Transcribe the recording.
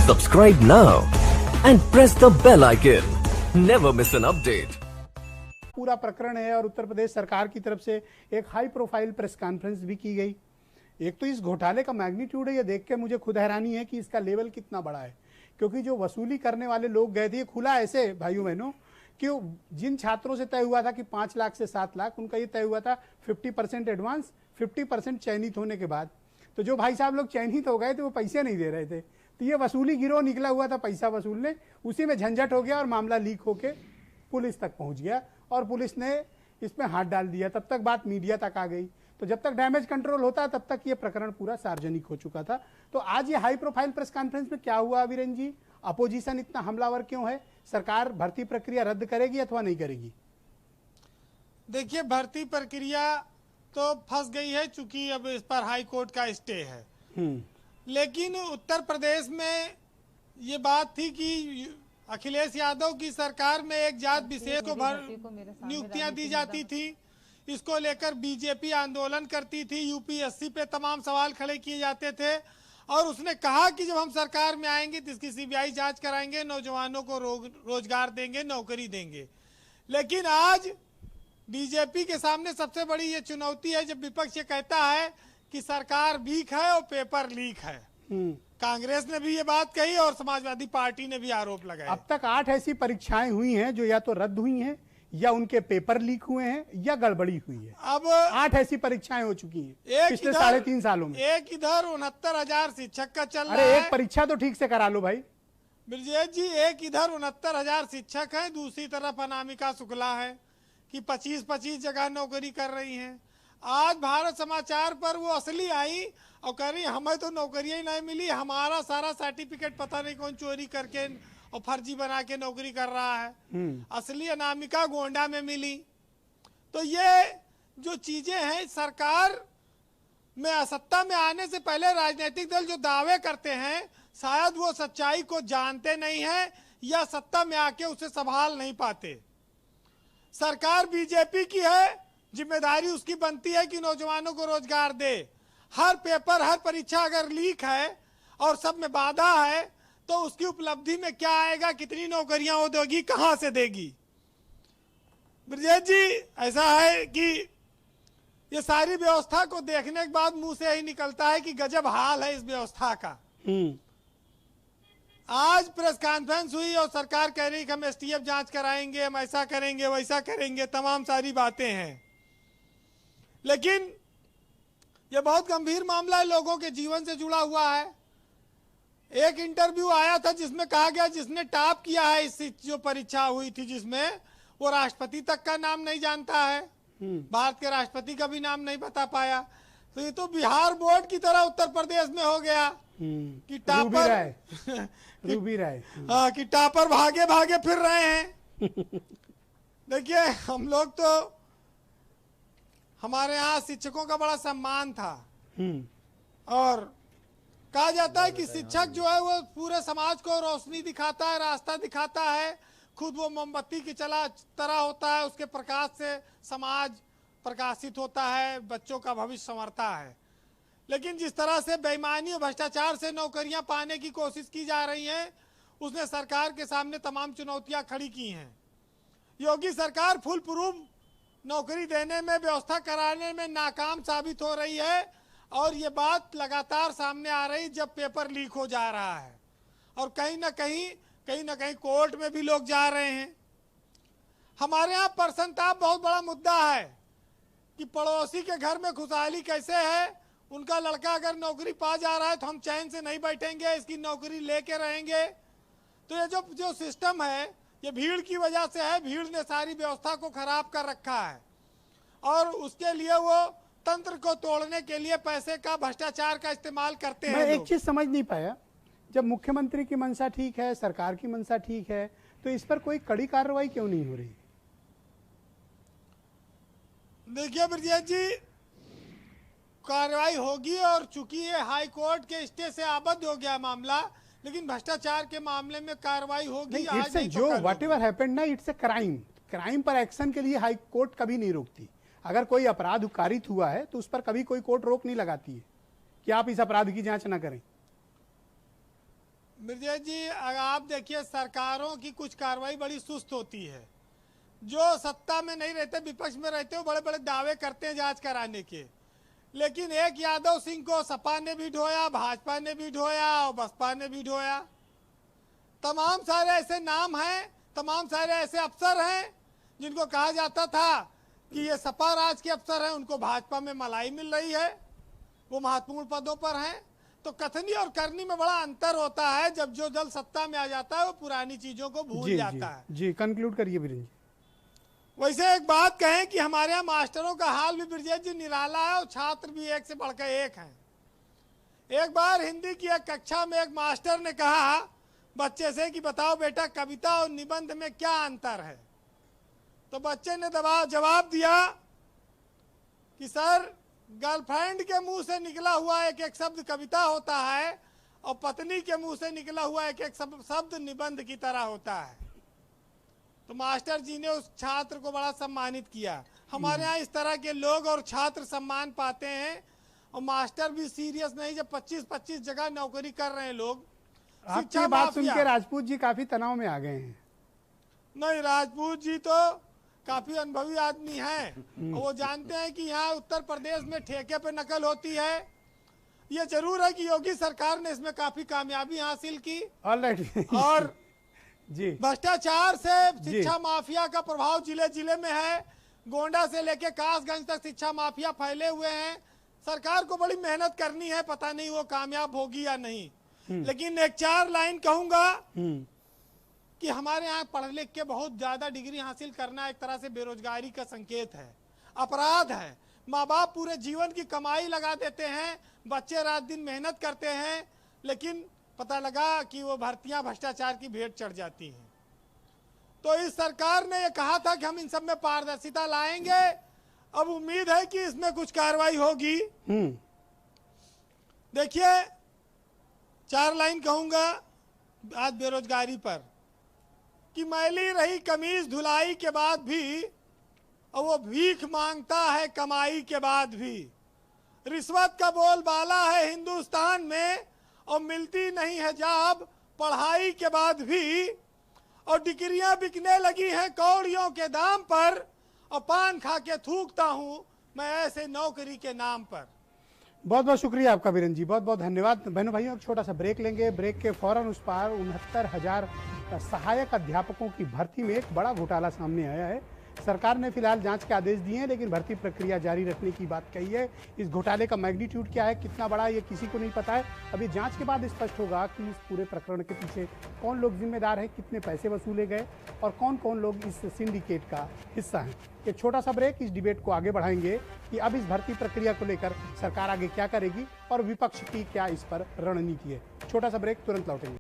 Subscribe now and press the bell icon. Never miss an update. पूरा प्रकरण है और उत्तर प्रदेश सरकार की तरफ से एक हाई प्रोफाइल प्रेस कॉन्फ्रेंस भी की गई। एक तो इस घोटाले का मैग्नीट्यूड है, ये देख के मुझे खुद हैरानी है कि इसका लेवल कितना बड़ा है, क्योंकि जो वसूली करने वाले लोग गए थे, ये खुला ऐसे भाइयों बहनों कि जिन छात्रों से तय हुआ था कि 5 लाख से 7 लाख, उनका ये तय हुआ था 50% एडवांस, 50% चयनित होने के बाद। तो जो भाई साहब लोग चयनित हो गए थे वो पैसे नहीं दे रहे थे, तो ये वसूली गिरोह निकला हुआ था पैसा वसूलने, उसी में झंझट हो गया और मामला लीक होके पुलिस तक पहुंच गया और पुलिस ने इसमें हाथ डाल दिया। तब तक बात मीडिया तक आ गई, तो जब तक डैमेज कंट्रोल होता है तब तक ये प्रकरण पूरा सार्वजनिक हो चुका था। तो आज ये हाई प्रोफाइल प्रेस कॉन्फ्रेंस में क्या हुआ वीरेन जी? अपोजिशन इतना हमलावर क्यों है? सरकार भर्ती प्रक्रिया रद्द करेगी अथवा नहीं करेगी? देखिए, भर्ती प्रक्रिया तो फंस गई है, चूंकि अब इस पर हाई कोर्ट का स्टे है। लेकिन उत्तर प्रदेश में ये बात थी कि अखिलेश यादव की सरकार में एक जात विशेष को नियुक्तियां दी जाती थी। इसको लेकर बीजेपी आंदोलन करती थी, यूपीएससी पे तमाम सवाल खड़े किए जाते थे और उसने कहा कि जब हम सरकार में आएंगे तो इसकी सीबीआई जांच कराएंगे, नौजवानों को रोजगार देंगे, नौकरी देंगे। लेकिन आज बीजेपी के सामने सबसे बड़ी ये चुनौती है जब विपक्ष ये कहता है कि सरकार वीक है और पेपर लीक है। कांग्रेस ने भी ये बात कही और समाजवादी पार्टी ने भी आरोप लगाया। अब तक 8 ऐसी परीक्षाएं हुई हैं जो या तो रद्द हुई हैं या उनके पेपर लीक हुए हैं या गड़बड़ी हुई है। अब 8 ऐसी परीक्षाएं हो चुकी हैं पिछले 3.5 सालों में। एक इधर 69,000 शिक्षक का चल रहा है। अरे एक परीक्षा तो ठीक से करा लो भाई ब्रजेश जी। एक इधर 69,000 शिक्षक हैं, दूसरी तरफ अनामिका शुक्ला है कि 25-25 जगह नौकरी कर रही हैं। आज भारत समाचार पर वो असली आई और कह रही हमें तो नौकरी ही नहीं मिली, हमारा सारा सर्टिफिकेट पता नहीं कौन चोरी करके और फर्जी बना के नौकरी कर रहा है। असली अनामिका गोंडा में मिली। तो ये जो चीजें हैं, सरकार में सत्ता में आने से पहले राजनीतिक दल जो दावे करते हैं शायद वो सच्चाई को जानते नहीं है या सत्ता में आके उसे संभाल नहीं पाते। सरकार बीजेपी की है, जिम्मेदारी उसकी बनती है कि नौजवानों को रोजगार दे। हर पेपर, हर परीक्षा अगर लीक है और सब में बाधा है तो उसकी उपलब्धि में क्या आएगा? कितनी नौकरियां वो देगी, कहां से देगी? ब्रजेश जी, ऐसा है कि ये सारी व्यवस्था को देखने के बाद मुंह से यही निकलता है कि गजब हाल है इस व्यवस्था का। आज प्रेस कॉन्फ्रेंस हुई और सरकार कह रही कि हम एसटीएफ जांच कराएंगे, हम ऐसा करेंगे, वैसा करेंगे, तमाम सारी बातें हैं। लेकिन यह बहुत गंभीर मामला है, लोगों के जीवन से जुड़ा हुआ है। एक इंटरव्यू आया था जिसमें कहा गया जिसने टॉप किया है इस जो परीक्षा हुई थी जिसमें, वो राष्ट्रपति तक का नाम नहीं जानता है, भारत के राष्ट्रपति का भी नाम नहीं बता पाया। तो ये तो बिहार बोर्ड की तरह उत्तर प्रदेश में हो गया कि टॉपर कि टॉपर भागे भागे फिर रहे हैं। देखिए, हम लोग तो, हमारे यहाँ शिक्षकों का बड़ा सम्मान था और कहा जाता है कि शिक्षक जो है वो पूरे समाज को रोशनी दिखाता है, रास्ता दिखाता है। खुद वो मोमबत्ती की तरह होता है, उसके प्रकाश से समाज प्रकाशित होता है, बच्चों का भविष्य संवरता है। लेकिन जिस तरह से बेईमानी और भ्रष्टाचार से नौकरियां पाने की कोशिश की जा रही हैं, उसने सरकार के सामने तमाम चुनौतियां खड़ी की हैं। योगी सरकार फुल प्रूफ नौकरी देने में, व्यवस्था कराने में नाकाम साबित हो रही है और ये बात लगातार सामने आ रही जब पेपर लीक हो जा रहा है और कहीं ना कहीं कोर्ट में भी लोग जा रहे हैं। हमारे यहाँ परसंताप बहुत बड़ा मुद्दा है कि पड़ोसी के घर में खुशहाली कैसे है, उनका लड़का अगर नौकरी पा जा रहा है तो हम चैन से नहीं बैठेंगे, इसकी नौकरी लेके रहेंगे। तो ये जो सिस्टम है ये भीड़ की वजह से है। भीड़ ने सारी व्यवस्था को खराब कर रखा है और उसके लिए वो तंत्र को तोड़ने के लिए पैसे का, भ्रष्टाचार का इस्तेमाल करते हैं। मैं एक चीज समझ नहीं पाया, जब मुख्यमंत्री की मंशा ठीक है, सरकार की मंशा ठीक है, तो इस पर कोई कड़ी कार्रवाई क्यों नहीं हो रही? देखिए ब्रजेश जी, कार्रवाई होगी और चूंकि ये हाई कोर्ट के स्टे से आबद्ध हो गया मामला, लेकिन भ्रष्टाचार के मामले में कार्रवाई होगी। आज नहीं जो व्हाट एवर हैपेंड ना, इट्स ए क्राइम। क्राइम पर एक्शन के लिए हाई कोर्ट कभी नहीं रोकती। अगर कोई अपराध कारित हुआ है तो उस पर कभी कोई कोर्ट रोक नहीं लगाती है कि आप इस अपराध की जांच ना करें। ब्रजेश जी, अगर आप देखिए सरकारों की कुछ कार्रवाई बड़ी सुस्त होती है। जो सत्ता में नहीं रहते, विपक्ष में रहते हो, बड़े बड़े दावे करते हैं जांच कराने के, लेकिन एक यादव सिंह को सपा ने भी ढोया, भाजपा ने भी ढोया और बसपा ने भी ढोया। तमाम सारे ऐसे नाम हैं, तमाम सारे ऐसे अफसर हैं जिनको कहा जाता था कि ये सपा राज के अफसर हैं, उनको भाजपा में मलाई मिल रही है, वो महत्वपूर्ण पदों पर हैं। तो कथनी और करनी में बड़ा अंतर होता है। जब जो दल सत्ता में आ जाता है वो पुरानी चीजों को भूल जाता है। जी कंक्लूड करिए बीरेन जी। वैसे एक बात कहें कि हमारे यहाँ मास्टरों का हाल भी ब्रजेश जी निराला है और छात्र भी एक से बढ़कर एक हैं। एक बार हिंदी की एक कक्षा में एक मास्टर ने कहा बच्चे से कि बताओ बेटा, कविता और निबंध में क्या अंतर है। तो बच्चे ने जवाब दिया कि सर, गर्लफ्रेंड के मुंह से निकला हुआ एक एक शब्द कविता होता है और पत्नी के मुंह से निकला हुआ एक एक शब्द निबंध की तरह होता है। तो मास्टर जी ने उस छात्र को बड़ा सम्मानित किया। हमारे यहाँ इस तरह के लोग और छात्र सम्मान पाते हैं, और मास्टर भी सीरियस नहीं। जब 25-25 जगह नौकरी कर रहे हैं लोग। आपकी बात सुन के राजपूत जी काफी तनाव में आ गए हैं। नहीं, राजपूत जी तो काफी अनुभवी आदमी हैं और वो जानते हैं कि यहाँ उत्तर प्रदेश में ठेके पे नकल होती है। ये जरूर है कि योगी सरकार ने इसमें काफी कामयाबी हासिल की। और जी, भ्रष्टाचार से शिक्षा माफिया का प्रभाव जिले जिले में है। गोंडा से लेके कासगंज तक शिक्षा माफिया फैले हुए हैं। सरकार को बड़ी मेहनत करनी है, पता नहीं वो कामयाब होगी या नहीं। लेकिन एक 4 लाइन कहूंगा कि हमारे यहाँ पढ़ लिख के बहुत ज्यादा डिग्री हासिल करना एक तरह से बेरोजगारी का संकेत है, अपराध है। माँ बाप पूरे जीवन की कमाई लगा देते हैं, बच्चे रात दिन मेहनत करते हैं, लेकिन पता लगा कि वो भर्तियां भ्रष्टाचार की भेंट चढ़ जाती हैं। तो इस सरकार ने ये कहा था कि हम इन सब में पारदर्शिता लाएंगे। अब उम्मीद है कि इसमें कुछ कार्रवाई होगी। देखिए, 4 लाइन कहूंगा आज बेरोजगारी पर कि मैली रही कमीज धुलाई के बाद भी, और वो भीख मांगता है कमाई के बाद भी। रिश्वत का बोलबाला है हिंदुस्तान में और मिलती नहीं है जॉब पढ़ाई के बाद भी। और डिग्रियां बिकने लगी हैं कौड़ियों के दाम पर, और पान खा के थूकता हूं मैं ऐसे नौकरी के नाम पर। बहुत बहुत शुक्रिया आपका बीरेन जी, बहुत बहुत धन्यवाद। बहनों भाइयों, एक छोटा सा ब्रेक लेंगे। ब्रेक के फौरन उस पार 69,000 सहायक अध्यापकों की भर्ती में एक बड़ा घोटाला सामने आया है। सरकार ने फिलहाल जांच के आदेश दिए हैं, लेकिन भर्ती प्रक्रिया जारी रखने की बात कही है। इस घोटाले का मैग्नीट्यूड क्या है, कितना बड़ा है, ये किसी को नहीं पता है। अभी जांच के बाद स्पष्ट होगा कि इस पूरे प्रकरण के पीछे कौन लोग जिम्मेदार हैं, कितने पैसे वसूले गए और कौन कौन लोग इस सिंडिकेट का हिस्सा हैं। एक छोटा सा ब्रेक इस डिबेट को आगे बढ़ाएंगे कि अब इस भर्ती प्रक्रिया को लेकर सरकार आगे क्या करेगी और विपक्ष की क्या इस पर रणनीति है। छोटा सा ब्रेक, तुरंत लौटेंगे।